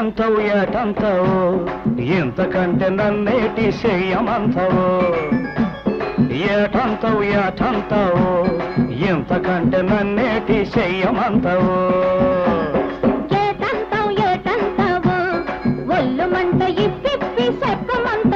ఏటంతవు ఏటంతవు ఇంతకంటే నన్నేటి చెయ్యమంతవు ఏటంతవు ఏటంతవు ఇంతకంటే నన్నేటి చెయ్యమంతవు ఏటంతవు ఏటంతవు ఒళ్ళు మంట ఇప్పి చెప్పమంత